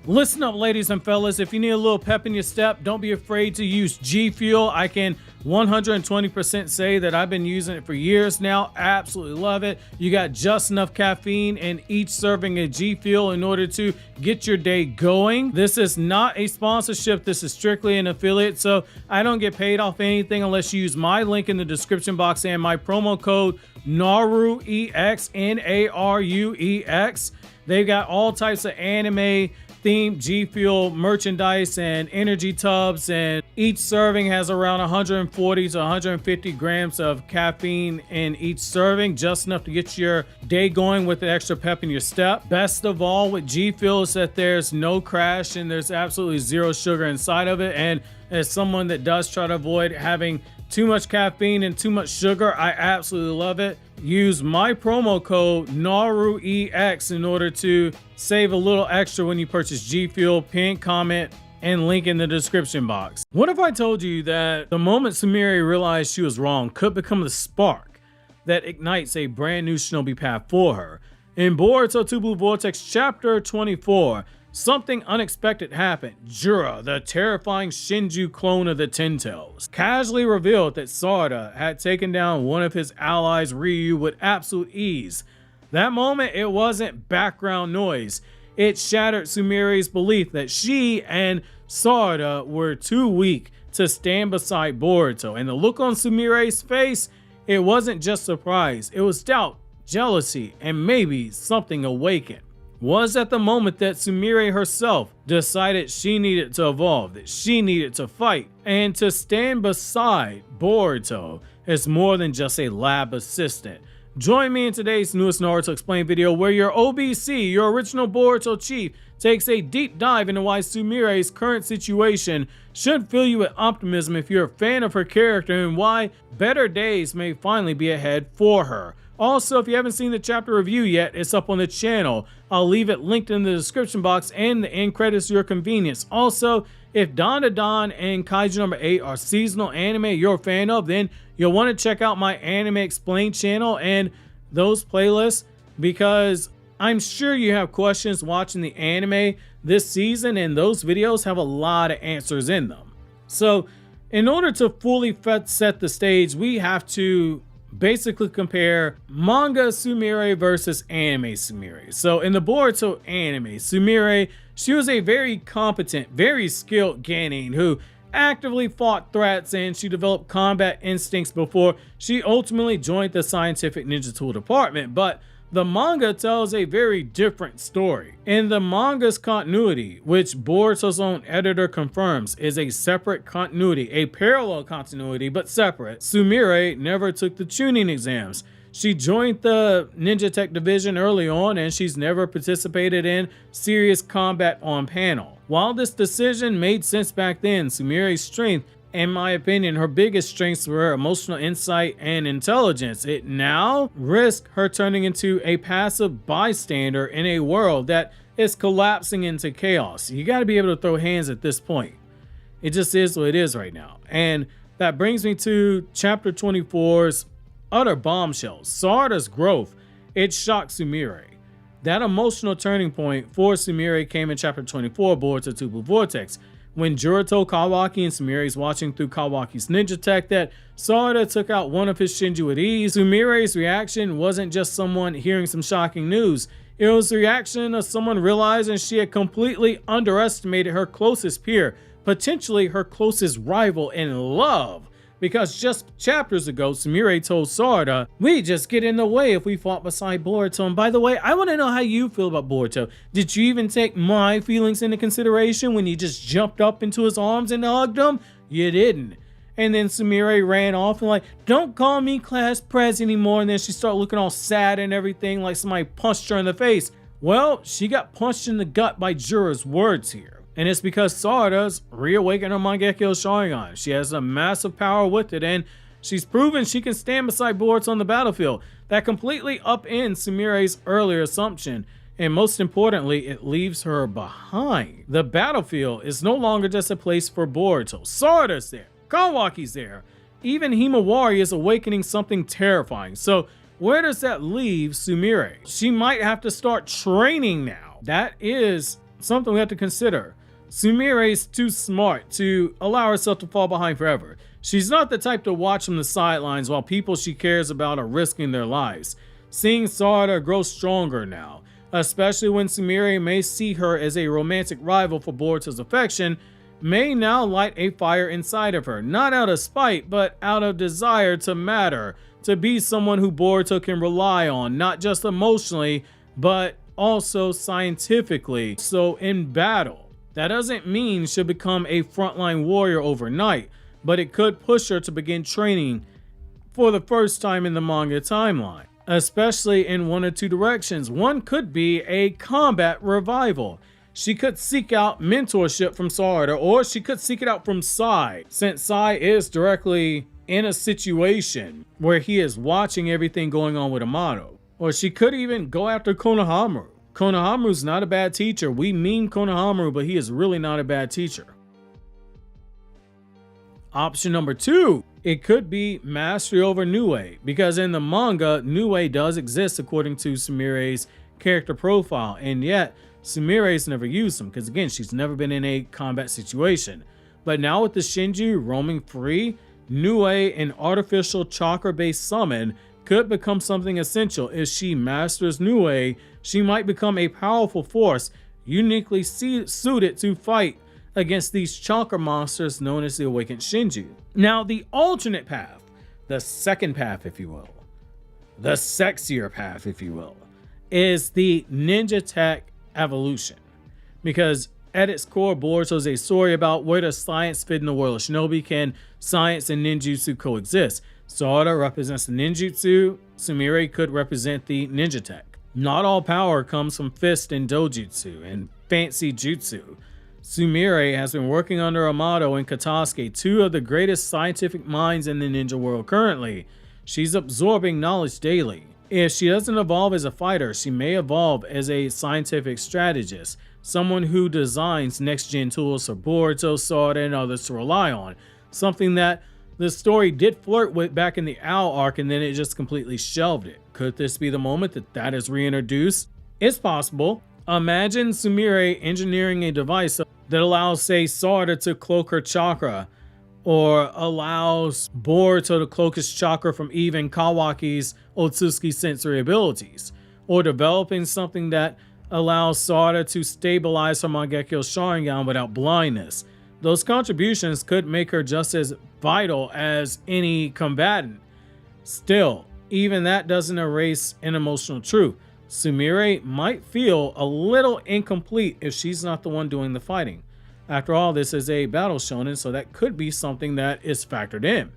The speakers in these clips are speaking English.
Listen up, ladies and fellas. If you need a little pep in your step, don't be afraid to use G Fuel. I can 120% say that I've been using it for years now. Absolutely love it. You got just enough caffeine in each serving of G Fuel in order to get your day going. This is not a sponsorship. This is strictly an affiliate, so I don't get paid off anything unless you use my link in the description box and my promo code NARUEX, NARUEX. They've got all types of anime themed G Fuel merchandise and energy tubs, and each serving has around 140 to 150 grams of caffeine in each serving, just enough to get your day going with the extra pep in your step. Best of all with G Fuel is that there's no crash and there's absolutely zero sugar inside of it. And as someone that does try to avoid having too much caffeine and too much sugar, I absolutely love it. Use my promo code NARUEX in order to save a little extra when you purchase G Fuel. Pin, comment, and link in the description box. What if I told you that the moment Sumire realized she was wrong could become the spark that ignites a brand new shinobi path for her? In Boruto TBV Vortex chapter 24, something unexpected happened. Jura, the terrifying Shinju clone of the Ten Tails, casually revealed that Sarada had taken down one of his allies, Ryu, with absolute ease. That moment, it wasn't background noise. It shattered Sumire's belief that she and Sarada were too weak to stand beside Boruto. And the look on Sumire's face, it wasn't just surprise. It was doubt, jealousy, and maybe something awakened. Was at the moment that Sumire herself decided she needed to evolve, that she needed to fight, and to stand beside Boruto as more than just a lab assistant. Join me in today's newest Naruto Explained video where your OBC, your original Boruto chief, takes a deep dive into why Sumire's current situation should fill you with optimism if you're a fan of her character, and why better days may finally be ahead for her. Also, if you haven't seen the chapter review yet, it's up on the channel. I'll leave it linked in the description box and the end credits to your convenience. Also, if Dawn to Dawn and Kaiju number 8 are seasonal anime you're a fan of, then you'll want to check out my Anime Explained channel and those playlists, because I'm sure you have questions watching the anime this season, and those videos have a lot of answers in them. So, in order to fully set the stage, we have to basically compare manga Sumire versus anime Sumire. So in the Boruto anime, Sumire, she was a very competent, very skilled genin who actively fought threats, and she developed combat instincts before she ultimately joined the scientific ninja tool department. But the manga tells a very different story. In the manga's continuity, which Boruto's own editor confirms is a separate continuity, a parallel continuity but separate, Sumire never took the tuning exams. She joined the Ninja Tech division early on, and she's never participated in serious combat on panel. While this decision made sense back then, Sumire's strength, in my opinion, her biggest strengths were emotional insight and intelligence. It now risks her turning into a passive bystander in a world that is collapsing into chaos. You got to be able to throw hands at this point. It just is what it is right now. And that brings me to chapter 24's utter bombshells. Sarada's growth, it shocked Sumire. That emotional turning point for Sumire came in chapter 24, Boruto TBV Vortex, when Jura told Kawaki, and Sumire's watching through Kawaki's ninja tech, that Sarada took out one of his Shinju at ease. Sumire's reaction wasn't just someone hearing some shocking news. It was the reaction of someone realizing she had completely underestimated her closest peer, potentially her closest rival in love. Because just chapters ago, Sumire told Sarada, "We just get in the way if we fought beside Boruto. And by the way, I want to know how you feel about Boruto. Did you even take my feelings into consideration when you just jumped up into his arms and hugged him? You didn't." And then Sumire ran off and like, "Don't call me class prez anymore." And then she started looking all sad and everything, like somebody punched her in the face. Well, she got punched in the gut by Jura's words here. And it's because Sarada's reawakened her Mangekyo Sharingan. She has a massive power with it, and she's proven she can stand beside Boruto on the battlefield. That completely upends Sumire's earlier assumption, and most importantly, it leaves her behind. The battlefield is no longer just a place for Boruto. Sarada's there, Kawaki's there, even Himawari is awakening something terrifying. So where does that leave Sumire? She might have to start training now. That is something we have to consider. Sumire's too smart to allow herself to fall behind forever. She's not the type to watch from the sidelines while people she cares about are risking their lives. Seeing Sarada grow stronger now, especially when Sumire may see her as a romantic rival for Boruto's affection, may now light a fire inside of her, not out of spite, but out of desire to matter, to be someone who Boruto can rely on, not just emotionally, but also scientifically. So in battle, that doesn't mean she'll become a frontline warrior overnight, but it could push her to begin training for the first time in the manga timeline, especially in one or two directions. One could be a combat revival. She could seek out mentorship from Sarada, or she could seek it out from Sai, since Sai is directly in a situation where he is watching everything going on with Amado. Or she could even go after Konohamaru. Konohamaru's not a bad teacher. We meme Konohamaru, but he is really not a bad teacher. Option number 2, it could be mastery over Nue, because in the manga, Nue does exist according to Sumire's character profile, and yet Sumire's never used them, because again, she's never been in a combat situation. But now with the Shinju roaming free, Nue, an artificial chakra-based summon, could become something essential. If she masters Nue, she might become a powerful force, uniquely suited to fight against these chakra monsters known as the Awakened Shinju. Now, the alternate path, the second path, if you will, the sexier path, if you will, is the ninja tech evolution. Because at its core, Boruto is a story about where does science fit in the world of shinobi. Can science and ninjutsu coexist? Sarada represents the ninjutsu, Sumire could represent the ninja tech. Not all power comes from fist and dojutsu and fancy jutsu. Sumire has been working under Amado and Katasuke, two of the greatest scientific minds in the ninja world currently. She's absorbing knowledge daily. If she doesn't evolve as a fighter, she may evolve as a scientific strategist, someone who designs next-gen tools for Boruto, Sarada, and others to rely on. Something that the story did flirt with back in the Owl arc, and then it just completely shelved it. Could this be the moment that is reintroduced? It's possible. Imagine Sumire engineering a device that allows, say, Sarada to cloak her chakra, or allows Boruto to cloak his chakra from even Kawaki's Otsutsuki sensory abilities, or developing something that allows Sarada to stabilize her Mangekyo Sharingan without blindness. Those contributions could make her just as vital as any combatant. Still, even that doesn't erase an emotional truth. Sumire might feel a little incomplete if she's not the one doing the fighting. After all, this is a battle shonen, so that could be something that is factored in.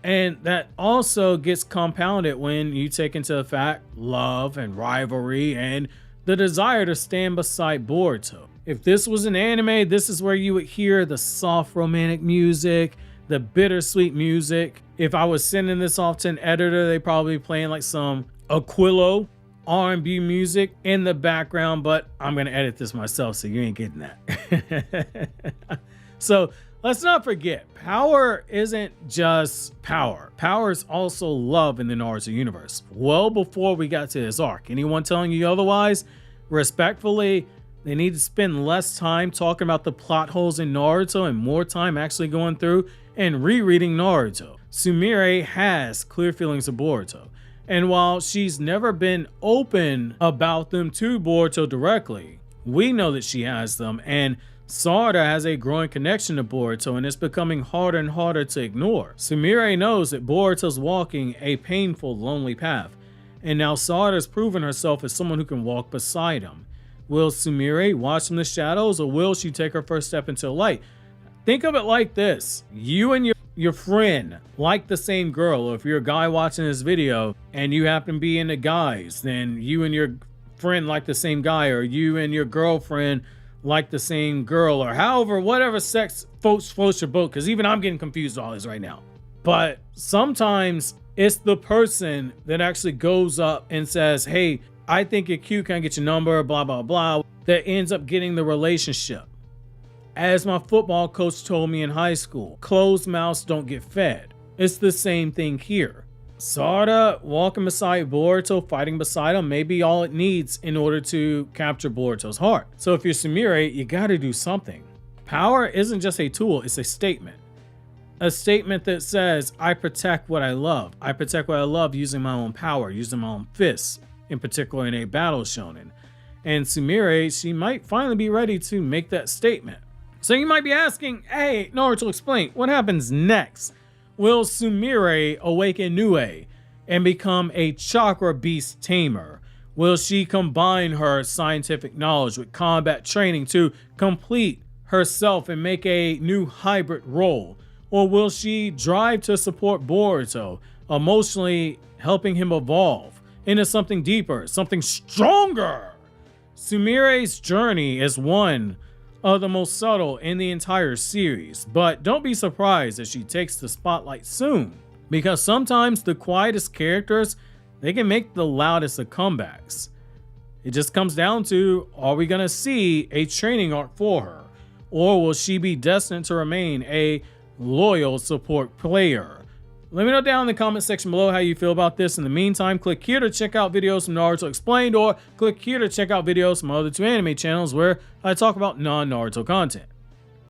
And that also gets compounded when you take into effect love and rivalry and the desire to stand beside Boruto. If this was an anime, this is where you would hear the soft romantic music, the bittersweet music. If I was sending this off to an editor, they probably playing like some Aquilo R&B music in the background, but I'm gonna edit this myself, so you ain't getting that. So let's not forget, power isn't just power. Power is also love in the Naruto universe. Well before we got to this arc. Anyone telling you otherwise, respectfully, they need to spend less time talking about the plot holes in Naruto and more time actually going through and rereading Naruto. Sumire has clear feelings of Boruto. And while she's never been open about them to Boruto directly, we know that she has them, and Sarada has a growing connection to Boruto, and it's becoming harder and harder to ignore. Sumire knows that Boruto's walking a painful, lonely path, and now Sarada's proven herself as someone who can walk beside him. Will Sumire watch from the shadows, or will she take her first step into the light? Think of it like this. You and your friend like the same girl, or if you're a guy watching this video and you happen to be into guys, then you and your friend like the same guy, or you and your girlfriend like the same girl, or however, whatever sex floats your boat, because even I'm getting confused with all this right now. But sometimes it's the person that actually goes up and says, hey, I think you're cute, can I get your number, blah, blah, blah, that ends up getting the relationship. As my football coach told me in high school, closed mouths don't get fed. It's the same thing here. Sarada walking beside Boruto, fighting beside him, may be all it needs in order to capture Boruto's heart. So if you're Sumire, you gotta do something. Power isn't just a tool, it's a statement. A statement that says, I protect what I love. I protect what I love using my own power, using my own fists, in particular in a battle shonen. And Sumire, she might finally be ready to make that statement. So you might be asking, hey, Naruto, explain, what happens next? Will Sumire awaken Nue and become a chakra beast tamer? Will she combine her scientific knowledge with combat training to complete herself and make a new hybrid role? Or will she drive to support Boruto, emotionally helping him evolve into something deeper, something stronger? Sumire's journey is one of the most subtle in the entire series, but don't be surprised if she takes the spotlight soon, because sometimes the quietest characters, they can make the loudest of comebacks. It just comes down to, are we gonna see a training arc for her, or will she be destined to remain a loyal support player? Let me know down in the comment section below how you feel about this. In the meantime, click here to check out videos from Naruto Explained, or click here to check out videos from my other two anime channels where I talk about non-Naruto content.